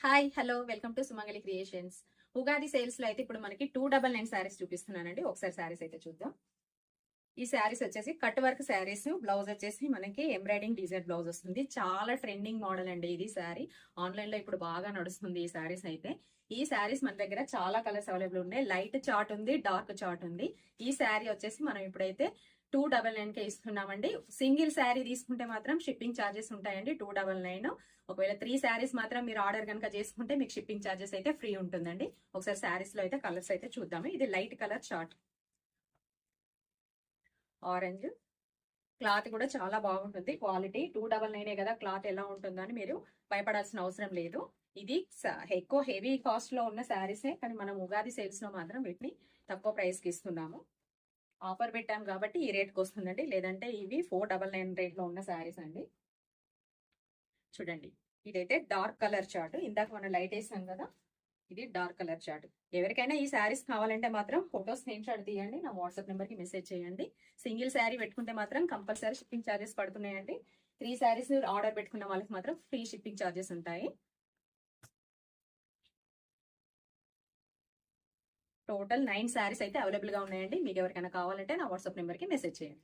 Hi hello welcome to Sumangali creations. Ugadi sales లో అయితే ఇప్పుడు మనకి 299 శారీస్ చూపిస్తున్నానండి. ఒకసారి శారీస్ అయితే చూద్దాం. ఈ శారీస్ వచ్చేసి కట్ వర్క్ శారీస్, బ్లౌజ్ వచ్చేసి మనకి ఎంబ్రాయిడింగ్ డిజైన్ బ్లౌజ్ వస్తుంది. చాలా ట్రెండింగ్ మోడల్ అండి ఇది శారీ. ఆన్లైన్ లో ఇప్పుడు బాగా నడుస్తుంది ఈ శారీస్ అయితే. ఈ శారీస్ మన దగ్గర చాలా కలర్స్ అవైలబుల్ ఉన్నాయి. లైట్ చార్ట్ ఉంది, డార్క్ చార్ట్ ఉంది. ఈ శారీ వచ్చేసి మనం ఇప్పుడైతే 299 కే ఇస్తున్నామండి. సింగిల్ శారీ తీసుకుంటే మాత్రం షిప్పింగ్ ఛార్జెస్ ఉంటాయండి 299. ఒకవేళ 3 శారీస్ మాత్రం మీరు ఆర్డర్ కనుక చేసుకుంటే మీకు షిప్పింగ్ ఛార్జెస్ అయితే ఫ్రీ ఉంటుందండి. ఒకసారి శారీస్ లో అయితే కలర్స్ అయితే చూద్దాము. ఇది light colour chart, orange. Cloth కూడా చాలా బాగుంటుంది. క్వాలిటీ 299 కదా, క్లాత్ ఎలా ఉంటుందో అని మీరు భయపడాల్సిన అవసరం లేదు. ఇది ఎక్కువ హెవీ కాస్ట్ లో ఉన్న శారీసే, కానీ మనం ఉగాది సేల్స్ లో మాత్రం వీటిని తక్కువ ప్రైస్ కి ఇస్తున్నాము. ఆఫర్ పెట్టాం కాబట్టి ఈ రేట్కి వస్తుందండి. లేదంటే ఇవి 499 రేట్ లో ఉన్న శారీస్ అండి. చూడండి, ఇదైతే డార్క్ కలర్ చార్ట్. ఇందాక మనం లైట్ వేసాం కదా, ఇది డార్క్ కలర్ చార్ట్. ఎవరికైనా ఈ శారీస్ కావాలంటే మాత్రం ఫోటో స్క్రీన్ షాట్ తీయండి, నా వాట్సాప్ నెంబర్ కి మెసేజ్ చేయండి. సింగిల్ శారీ పెట్టుకుంటే మాత్రం కంపల్సరీ షిప్పింగ్ ఛార్జెస్ పడుతున్నాయండి. 3 శారీస్ ఆర్డర్ పెట్టుకున్న వాళ్ళకి మాత్రం ఫ్రీ షిప్పింగ్ ఛార్జెస్ ఉంటాయి. టోటల్ 9 శారీస్ అయితే అవైలబుల్ గా ఉన్నాయండి. మీకు ఎవరికైనా కావాలంటే నా వాట్సాప్ నెంబర్ కి మెసేజ్ చేయండి.